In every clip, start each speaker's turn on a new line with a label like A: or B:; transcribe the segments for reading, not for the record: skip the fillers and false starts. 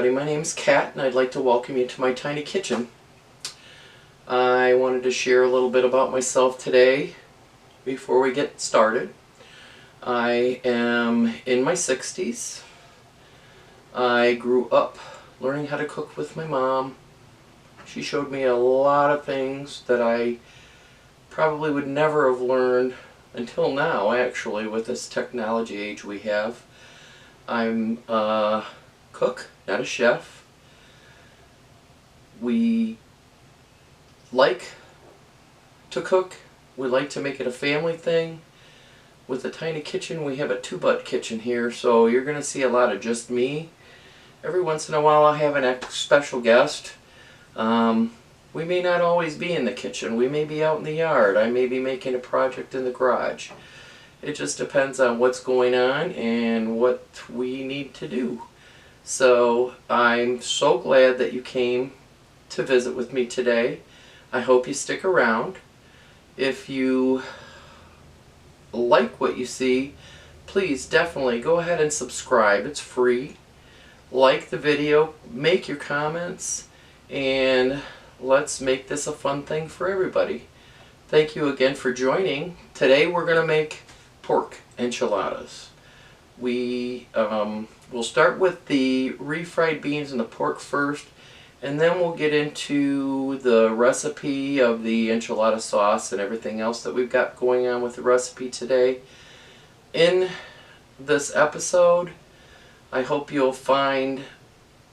A: everybody. My name is Kat, and I'd like to welcome you to my tiny kitchen. I wanted to share a little bit about myself today before we get started. I am in my 60s. I grew up learning how to cook with my mom. She showed me a lot of things that I probably would never have learned until now, actually, with this technology age we have. I'm a cook, not a chef. We like to cook. We like to make it a family thing. With the tiny kitchen, we have a two-butt kitchen here, so you're going to see a lot of just me. Every once in a while I'll have an special guest. We may not always be in the kitchen. We may be out in the yard. I may be making a project in the garage. It just depends on what's going on and what we need to do. So I'm so glad that you came to visit with me today. I hope you stick around. If you like what you see, please definitely go ahead and subscribe. It's free. Like the video, make your comments, and let's make this a fun thing for everybody. Thank you again for joining. Today we're going to make pork enchiladas. We'll start with the refried beans and the pork first, and then we'll get into the recipe of the enchilada sauce and everything else that we've got going on with the recipe today. In this episode, I hope you'll find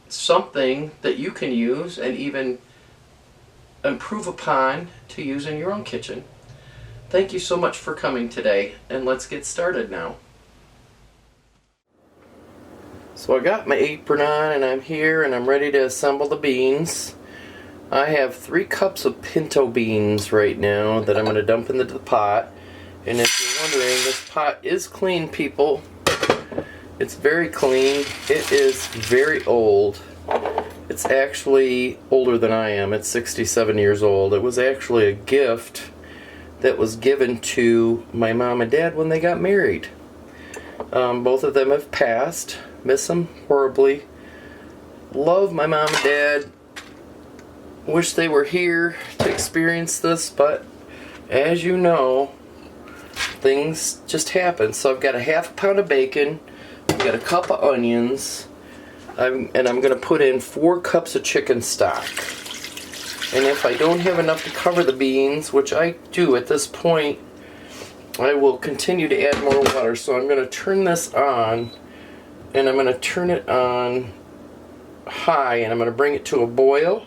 A: something that you can use and even improve upon to use in your own kitchen. Thank you so much for coming today, and let's get started now. So I got my apron on and I'm here and I'm ready to assemble the beans. I have 3 cups of pinto beans right now that I'm going to dump into the pot. And if you're wondering, this pot is clean, people. It's very clean. It is very old. It's actually older than I am. It's 67 years old. It was actually a gift that was given to my mom and dad when they got married. Both of them have passed. Miss them horribly. Love my mom and dad. Wish they were here to experience this, but as you know, things just happen. So I've got a half a pound of bacon. I've got a cup of onions. And I'm going to put in 4 cups of chicken stock. And if I don't have enough to cover the beans, which I do at this point, I will continue to add more water. So I'm going to turn this on, and I'm going to turn it on high, and I'm going to bring it to a boil.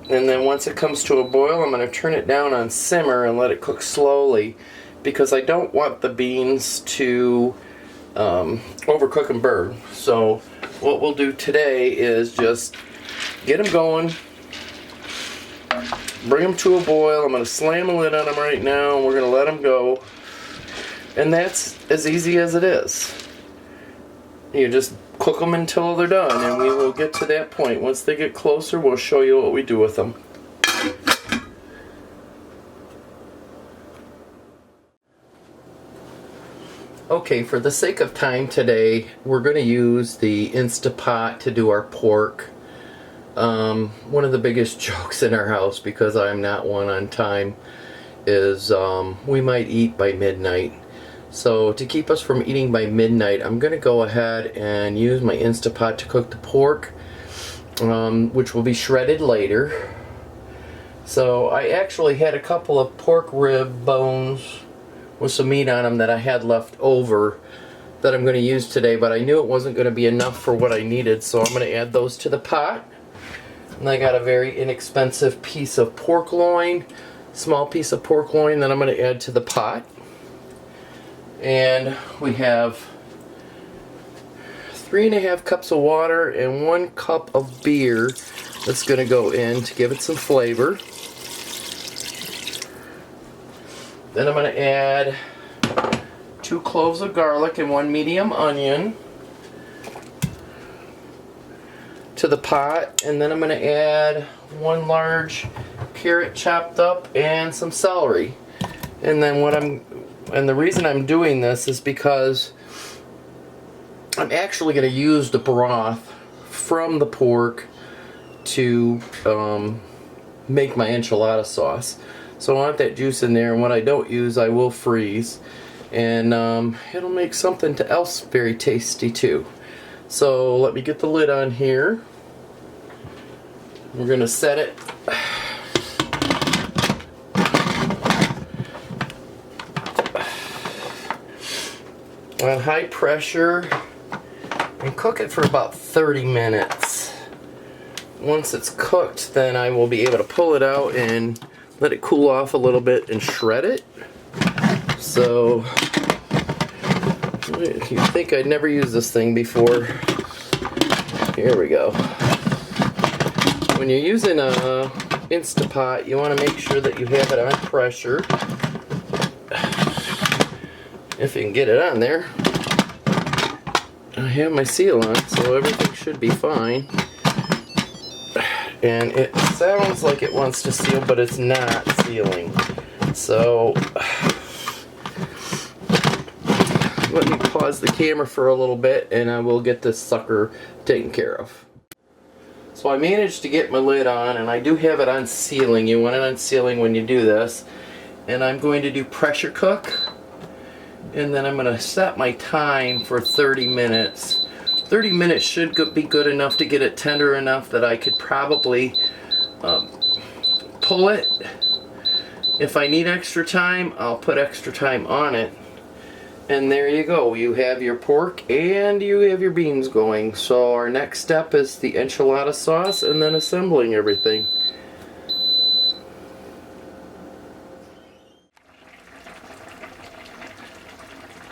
A: And then once it comes to a boil, I'm going to turn it down on simmer and let it cook slowly, because I don't want the beans to overcook and burn. So what we'll do today is just get them going, bring them to a boil. I'm going to slam a lid on them right now, and we're going to let them go. And that's as easy as it is. You just cook them until they're done, and we will get to that point. Once they get closer, we'll show you what we do with them. Okay, for the sake of time today, we're going to use the Instapot to do our pork. One of the biggest jokes in our house, because I'm not one on time, is we might eat by midnight. So to keep us from eating by midnight, I'm going to go ahead and use my Instapot to cook the pork, which will be shredded later. So I actually had a couple of pork rib bones with some meat on them that I had left over that I'm going to use today, but I knew it wasn't going to be enough for what I needed, so I'm going to add those to the pot. And I got a very inexpensive piece of pork loin, small piece of pork loin that I'm going to add to the pot. And we have 3.5 cups of water and 1 cup of beer that's going to go in to give it some flavor. Then I'm going to add 2 cloves of garlic and 1 medium onion to the pot, and then I'm going to add 1 large carrot chopped up and some celery. And then the reason I'm doing this is because I'm actually going to use the broth from the pork to make my enchilada sauce. So I want that juice in there, and what I don't use I will freeze, and it'll make something else very tasty too. So let me get the lid on here. We're going to set it on high pressure and cook it for about 30 minutes. Once it's cooked, then I will be able to pull it out and let it cool off a little bit and shred it. So, you'd think I'd never used this thing before. Here we go. When you're using a Instapot, you want to make sure that you have it on pressure. If you can get it on there. I have my seal on, so everything should be fine. And it sounds like it wants to seal, but it's not sealing. So let me pause the camera for a little bit and I will get this sucker taken care of. So I managed to get my lid on, and I do have it on sealing. You want it on sealing when you do this. And I'm going to do pressure cook, and then I'm going to set my time for 30 minutes. 30 minutes should be good enough to get it tender enough that I could probably pull it. If I need extra time, I'll put extra time on it. And there you go. You have your pork and you have your beans going. So our next step is the enchilada sauce and then assembling everything.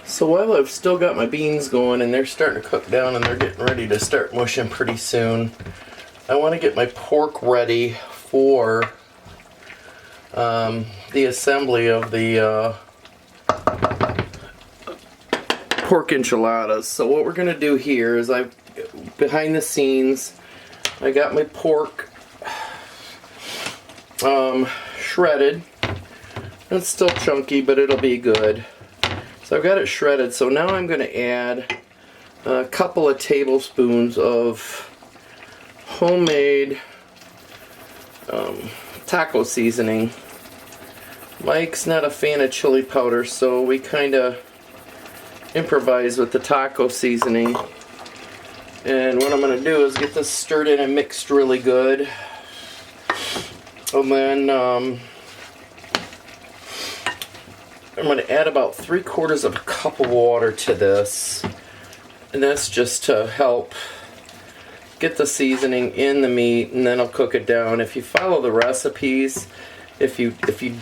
A: So while I've still got my beans going and they're starting to cook down and they're getting ready to start mushing pretty soon, I want to get my pork ready for the assembly of the pork enchiladas. So what we're going to do here is behind the scenes, I got my pork shredded. It's still chunky, but it'll be good. So I've got it shredded, so now I'm going to add a couple of tablespoons of homemade taco seasoning. Mike's not a fan of chili powder, so we kind of improvise with the taco seasoning. And what I'm going to do is get this stirred in and mixed really good. And then I'm going to add about 3/4 of a cup of water to this, and that's just to help get the seasoning in the meat, and then I'll cook it down. If you follow the recipes, if you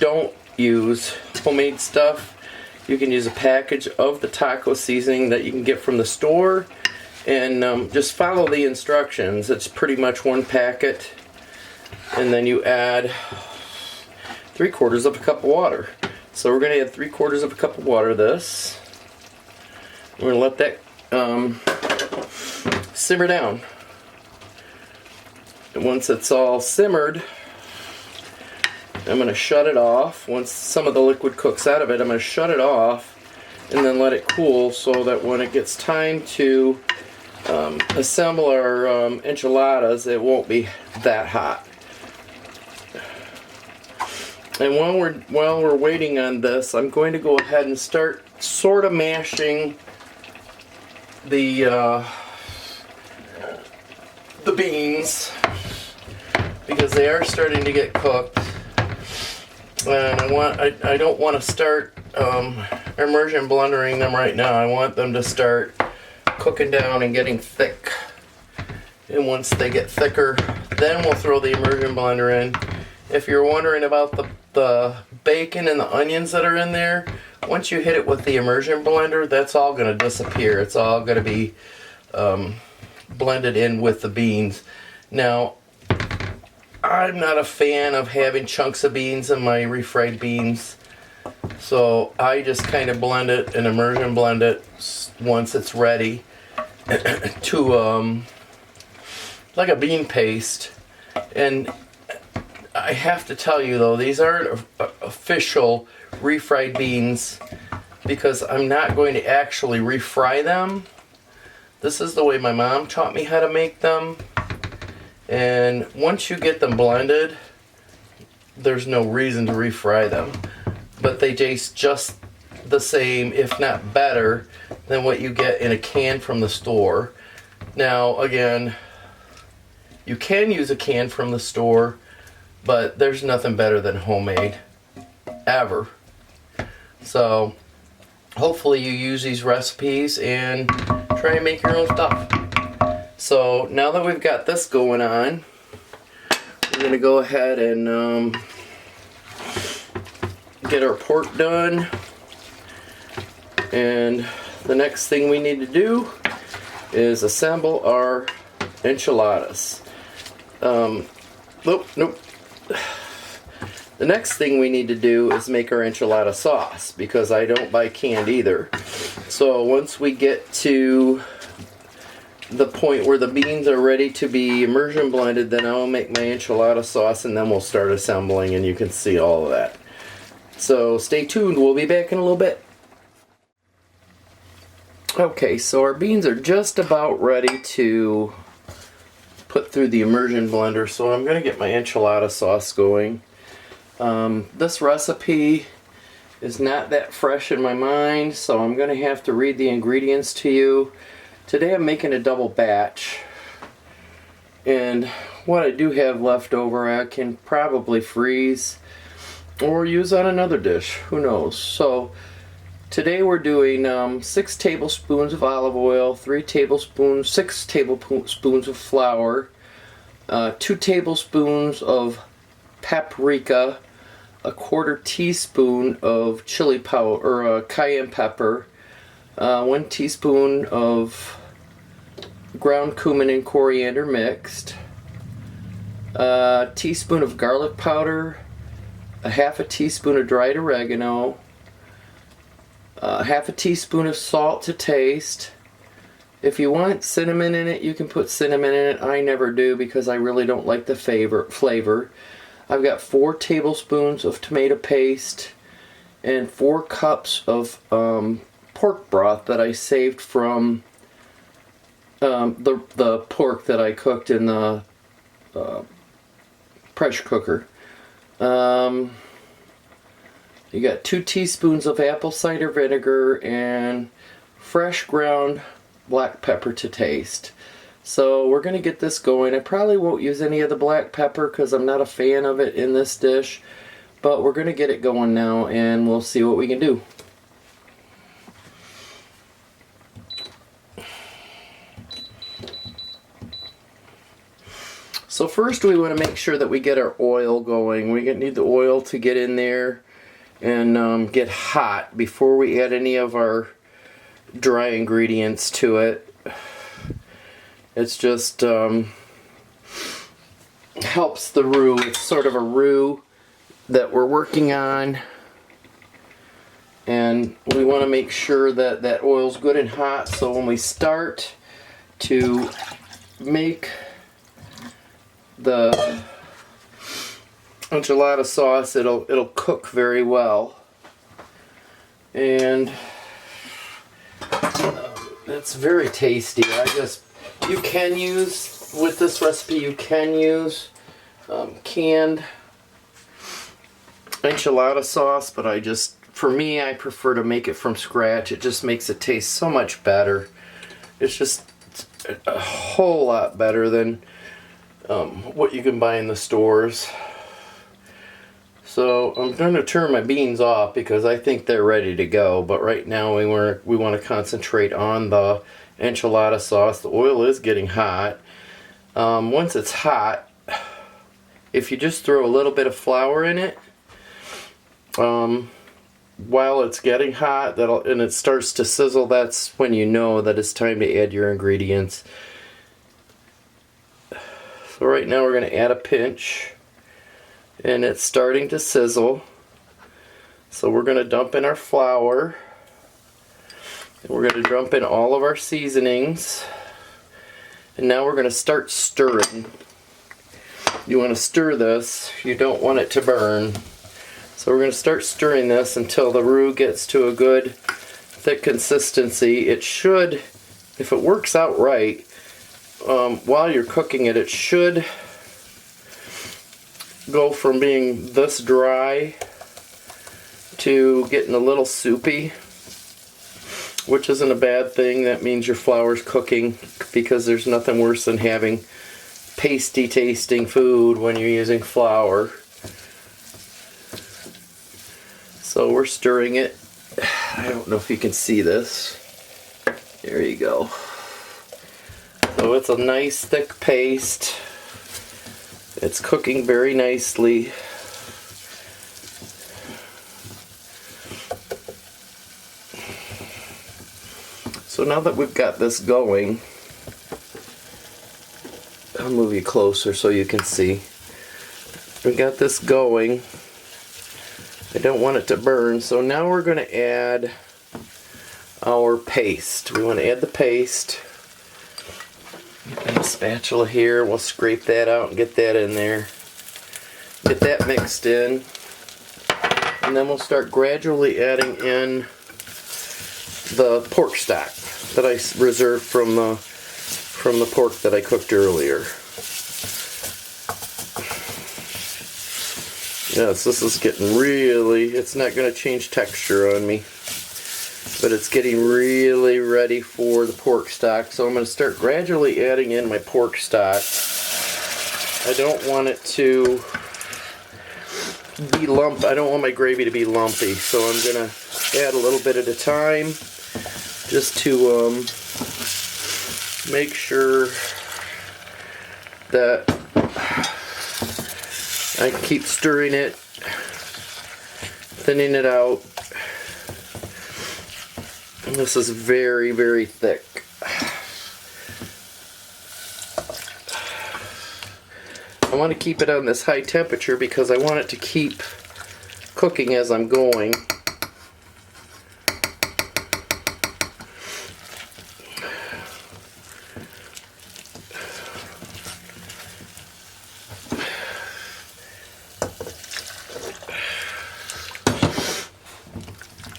A: don't use homemade stuff, you can use a package of the taco seasoning that you can get from the store, and just follow the instructions. It's pretty much one packet, and then you add 3/4 of a cup of water. So we're going to add 3/4 of a cup of water to this. We're going to let that simmer down. And once it's all simmered, I'm going to shut it off. Once some of the liquid cooks out of it, I'm going to shut it off and then let it cool so that when it gets time to assemble our enchiladas, it won't be that hot. And while we're waiting on this, I'm going to go ahead and start sort of mashing the beans, because they are starting to get cooked. And I don't want to start immersion blendering them right now. I want them to start cooking down and getting thick. And once they get thicker, then we'll throw the immersion blender in. If you're wondering about the bacon and the onions that are in there, once you hit it with the immersion blender, that's all going to disappear. It's all going to be blended in with the beans. Now, I'm not a fan of having chunks of beans in my refried beans, so I just kind of blend it and immersion blend it once it's ready to like a bean paste. And I have to tell you though, these aren't official refried beans, because I'm not going to actually refry them. This is the way my mom taught me how to make them. And once you get them blended, there's no reason to refry them. But they taste just the same, if not better, than what you get in a can from the store. Now, again, you can use a can from the store, but there's nothing better than homemade, ever. So, hopefully you use these recipes and try and make your own stuff. So, now that we've got this going on, we're going to go ahead and get our pork done. And the next thing we need to do is assemble our enchiladas. Nope. The next thing we need to do is make our enchilada sauce, because I don't buy canned either. So once we get to the point where the beans are ready to be immersion blended, then I'll make my enchilada sauce and then we'll start assembling and you can see all of that. So stay tuned, we'll be back in a little bit. Okay, so our beans are just about ready to put through the immersion blender, so I'm going to get my enchilada sauce going. This recipe is not that fresh in my mind, so I'm going to have to read the ingredients to you. Today I'm making a double batch, and what I do have left over I can probably freeze or use on another dish, who knows. So today we're doing 6 tablespoons of olive oil, 6 tablespoons of flour, 2 tablespoons of paprika, a 1/4 teaspoon of chili powder or cayenne pepper, 1 teaspoon of ground cumin and coriander mixed, a teaspoon of garlic powder, a 1/2 teaspoon of dried oregano, 1/2 teaspoon of salt to taste. If you want cinnamon in it, you can put cinnamon in it. I never do because I really don't like the flavor. I've got 4 tablespoons of tomato paste and 4 cups of pork broth that I saved from the pork that I cooked in the pressure cooker. You got 2 teaspoons of apple cider vinegar and fresh ground black pepper to taste. So we're going to get this going. I probably won't use any of the black pepper because I'm not a fan of it in this dish, but we're going to get it going now and we'll see what we can do. So first we want to make sure that we get our oil going. We need the oil to get in there and get hot before we add any of our dry ingredients to it. It's just helps the roux. It's sort of a roux that we're working on, and we want to make sure that that oil's good and hot, so when we start to make the enchilada sauce, it'll cook very well. And it's very tasty. You can use, with this recipe, you can use canned enchilada sauce, but for me, I prefer to make it from scratch. It just makes it taste so much better. It's just a whole lot better than what you can buy in the stores. So I'm going to turn my beans off because I think they're ready to go, but right now we want to concentrate on the enchilada sauce. The oil is getting hot. Once it's hot, if you just throw a little bit of flour in it while it's getting hot, and it starts to sizzle, that's when you know that it's time to add your ingredients. So right now we're going to add a pinch, and it's starting to sizzle. So we're going to dump in our flour, and we're going to dump in all of our seasonings, and now we're going to start stirring. You want to stir this, you don't want it to burn. So we're going to start stirring this until the roux gets to a good thick consistency. It should if it works out right, while you're cooking it, it should go from being this dry to getting a little soupy, which isn't a bad thing. That means your flour's cooking, because there's nothing worse than having pasty tasting food when you're using flour. So we're stirring it. I don't know if you can see this. There you go. So it's a nice thick paste. It's cooking very nicely. So now that we've got this going, I'll move you closer so you can see. We got this going. I don't want it to burn, so now we're going to add our paste. We want to add the paste. Get a spatula here, we'll scrape that out and get that in there. Get that mixed in. And then we'll start gradually adding in the pork stock that I reserved from the pork that I cooked earlier. Yes, this is getting really, it's not going to change texture on me, but it's getting really ready for the pork stock. So I'm going to start gradually adding in my pork stock. I don't want it to be lumpy. I don't want my gravy to be lumpy, so I'm going to add a little bit at a time just to make sure that I keep stirring it, thinning it out. And this is very, very thick. I want to keep it on this high temperature because I want it to keep cooking as I'm going.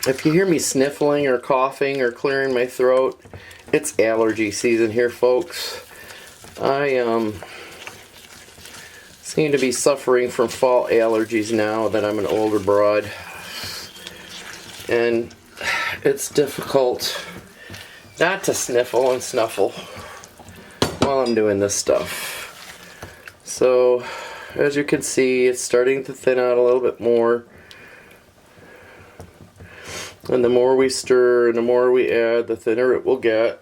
A: If you hear me sniffling or coughing or clearing my throat, it's allergy season here, folks. I seem to be suffering from fall allergies now that I'm an older broad. And it's difficult not to sniffle and snuffle while I'm doing this stuff. So, as you can see, it's starting to thin out a little bit more. And the more we stir and the more we add, the thinner it will get.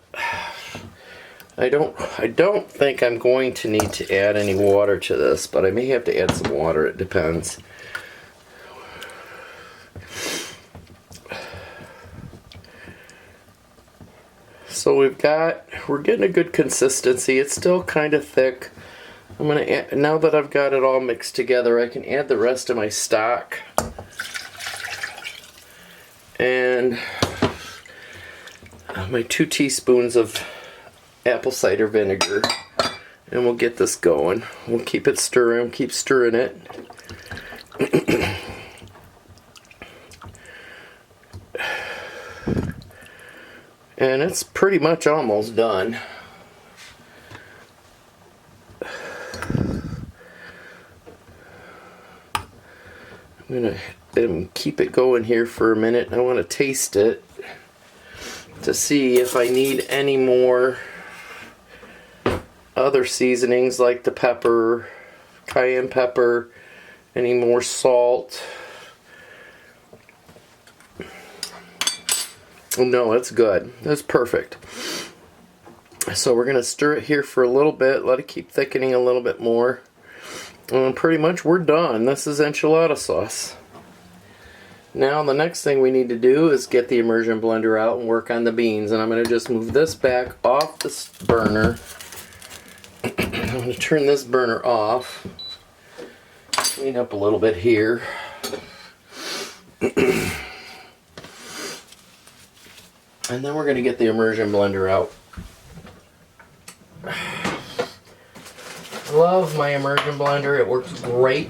A: I don't think I'm going to need to add any water to this, but I may have to add some water, it depends. So we're getting a good consistency. It's still kind of thick. I'm gonna add, now that I've got it all mixed together, I can add the rest of my stock. And my 2 teaspoons of apple cider vinegar, and we'll get this going. We'll keep it stirring, keep stirring it. And it's pretty much almost done. I'm gonna keep it going here for a minute. I want to taste it to see if I need any more other seasonings like the pepper, cayenne pepper, any more salt. No, it's good. That's perfect. So we're going to stir it here for a little bit, let it keep thickening a little bit more. And pretty much we're done. This is enchilada sauce. Now the next thing we need to do is get the immersion blender out and work on the beans. And I'm going to just move this back off this burner. I'm going to turn this burner off. Clean up a little bit here. And then we're going to get the immersion blender out. I love my immersion blender. It works great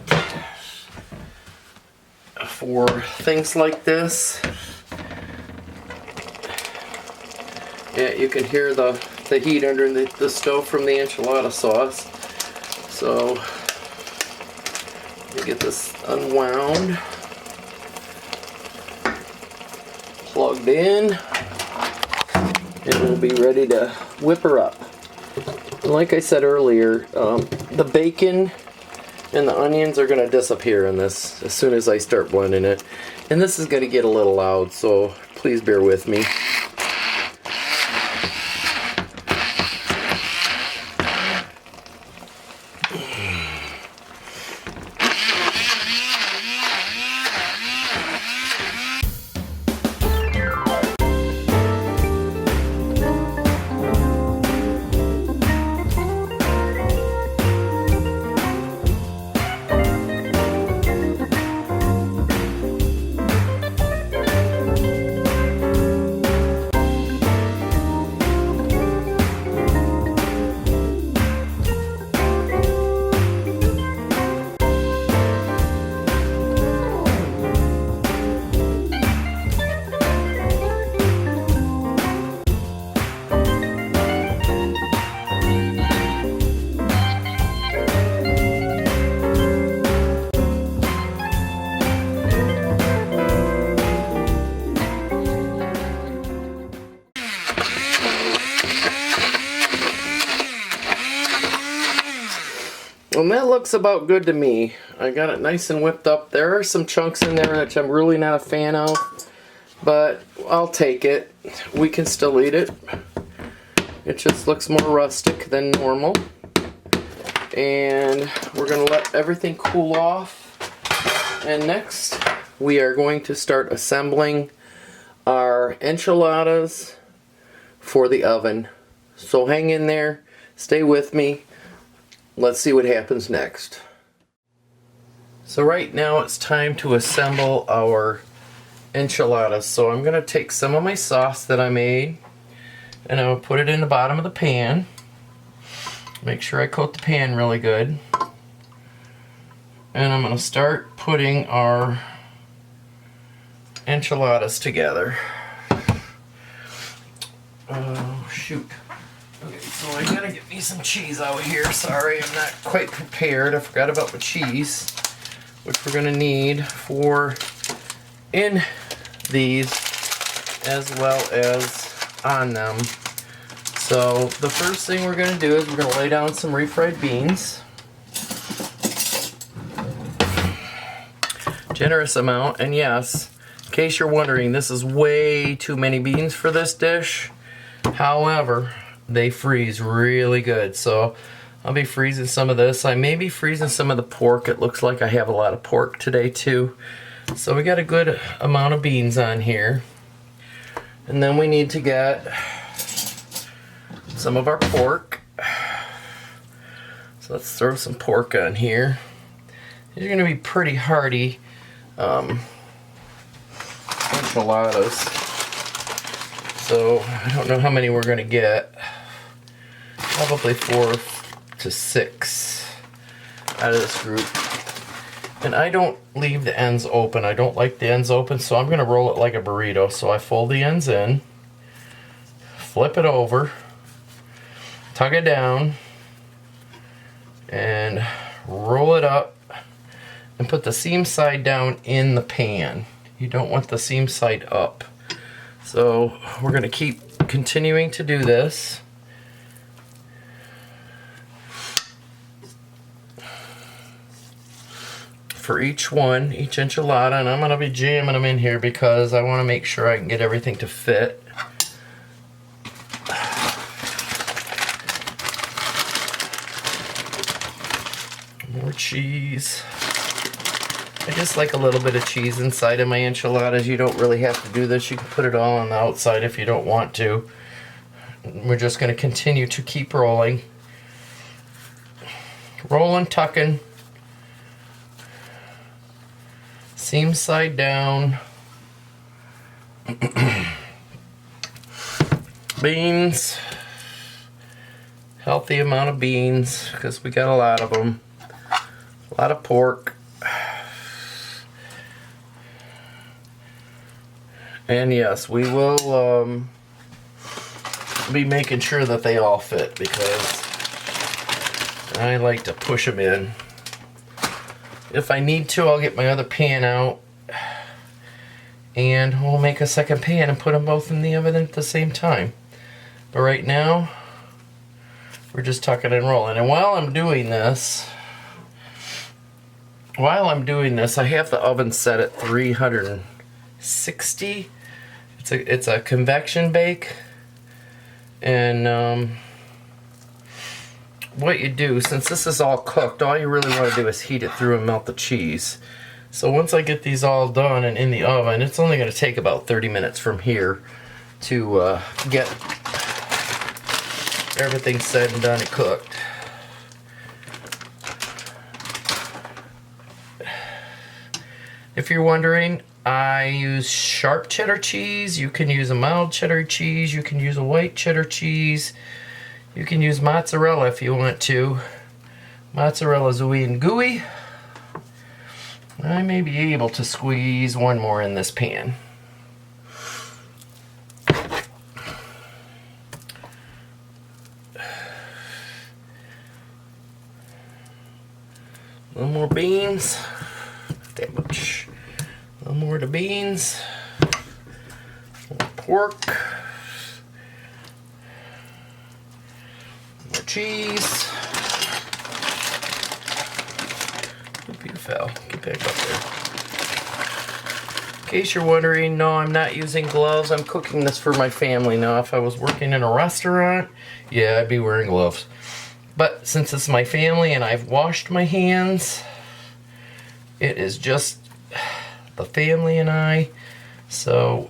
A: for things like this. Yeah, you can hear the heat underneath the stove from the enchilada sauce. So, let me get this unwound, plugged in, and we'll be ready to whip her up. And like I said earlier, the bacon and the onions are going to disappear in this as soon as I start blending it. And this is going to get a little loud, so please bear with me. And that looks about good to me. I got it nice and whipped up. There are some chunks in there that I'm really not a fan of, but I'll take it. We can still eat it. It just looks more rustic than normal. And we're going to let everything cool off. And next, we are going to start assembling our enchiladas for the oven. So hang in there, stay with me. Let's see what happens next. So right now it's time to assemble our enchiladas. So I'm going to take some of my sauce that I made and I'm going to put it in the bottom of the pan. Make sure I coat the pan really good. And I'm going to start putting our enchiladas together. Oh shoot. Okay, so I gotta get me some cheese out here. Sorry, I'm not quite prepared. I forgot about the cheese, which we're gonna need for in these as well as on them. So the first thing we're gonna do is we're gonna lay down some refried beans. Generous amount, and yes, in case you're wondering, this is way too many beans for this dish. However, they freeze really good, so I'll be freezing some of this. I may be freezing some of the pork. It looks like I have a lot of pork today too. So we got a good amount of beans on here. And then we need to get some of our pork. So let's throw some pork on here. These are going to be pretty hearty enchiladas. So I don't know how many we're going to get. Probably 4 to 6 out of this group. And I don't leave the ends open. I don't like the ends open, so I'm going to roll it like a burrito. So I fold the ends in, flip it over, tug it down, and roll it up and put the seam side down in the pan. You don't want the seam side up. So we're going to keep continuing to do this. For each one, each enchilada, and I'm going to be jamming them in here because I want to make sure I can get everything to fit. More cheese. I just like a little bit of cheese inside of my enchiladas. You don't really have to do this. You can put it all on the outside if you don't want to. We're just going to continue to keep rolling. Rolling, tucking. Seam side down. Beans. Healthy amount of beans because we got a lot of them. A lot of pork. And yes, we will be making sure that they all fit, because I like to push them in. If I need to, I'll get my other pan out and we'll make a second pan and put them both in the oven at the same time. But right now, we're just tucking and rolling. And while I'm doing this, I have the oven set at 360. It's a convection bake. And what you do, since this is all cooked, all you really want to do is heat it through and melt the cheese. So once I get these all done and in the oven, it's only going to take about 30 minutes from here to get everything said and done and cooked. If you're wondering, I use sharp cheddar cheese. You can use a mild cheddar cheese. You can use a white cheddar cheese. You can use mozzarella if you want to. Mozzarella's ooey and gooey. I may be able to squeeze one more in this pan. A little more beans. That much. A little more of the beans. More pork. More cheese. Oop, you fell. Get back up there. In case you're wondering, no, I'm not using gloves. I'm cooking this for my family. Now, if I was working in a restaurant, yeah, I'd be wearing gloves. But since it's my family and I've washed my hands, it is just the family and I. So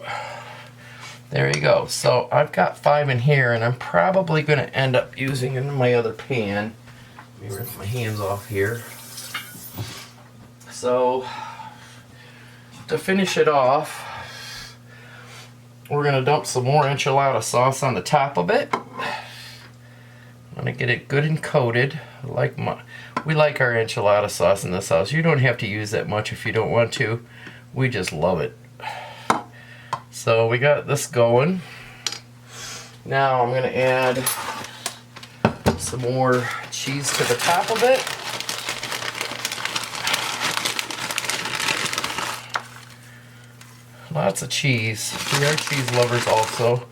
A: there you go. So I've got 5 in here, and I'm probably going to end up using in my other pan. Let me rinse my hands off here. So to finish it off, we're going to dump some more enchilada sauce on the top of it. I'm going to get it good and coated. We like our enchilada sauce in this house. You don't have to use that much if you don't want to. We just love it. So we got this going. Now I'm going to add some more cheese to the top of it. Lots of cheese. We are cheese lovers also.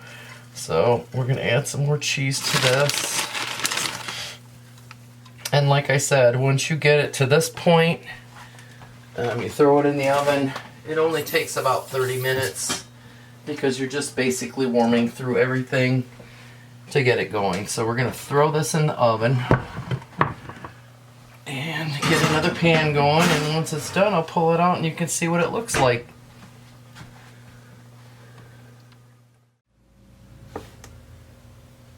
A: So we're going to add some more cheese to this. And like I said, once you get it to this point, you throw it in the oven. It only takes about 30 minutes because you're just basically warming through everything to get it going. So we're going to throw this in the oven and get another pan going. And once it's done, I'll pull it out and you can see what it looks like.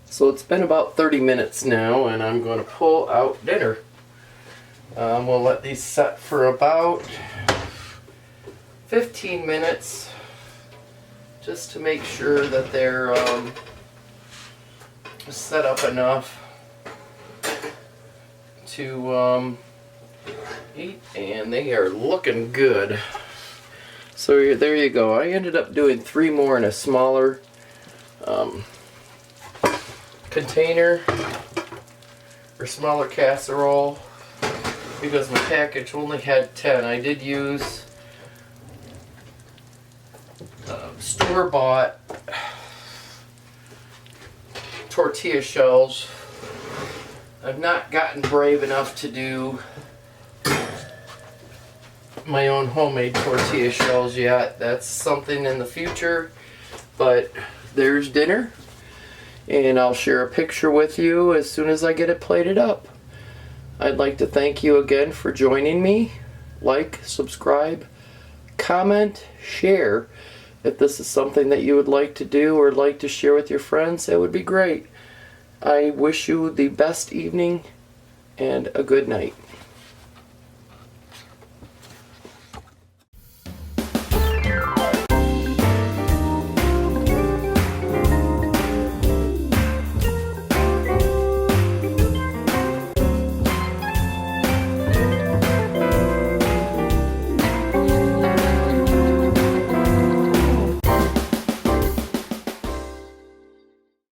A: So it's been about 30 minutes now, and I'm going to pull out dinner. We'll let these set for about 15 minutes just to make sure that they're set up enough to eat, and they are looking good. So there you go. I ended up doing 3 more in a smaller container or smaller casserole because my package only had 10. I did use store-bought tortilla shells. I've not gotten brave enough to do my own homemade tortilla shells yet. That's something in the future, but there's dinner. And I'll share a picture with you as soon as I get it plated up. I'd like to thank you again for joining me. Like, subscribe, comment, share. If this is something that you would like to do or like to share with your friends, that would be great. I wish you the best evening and a good night.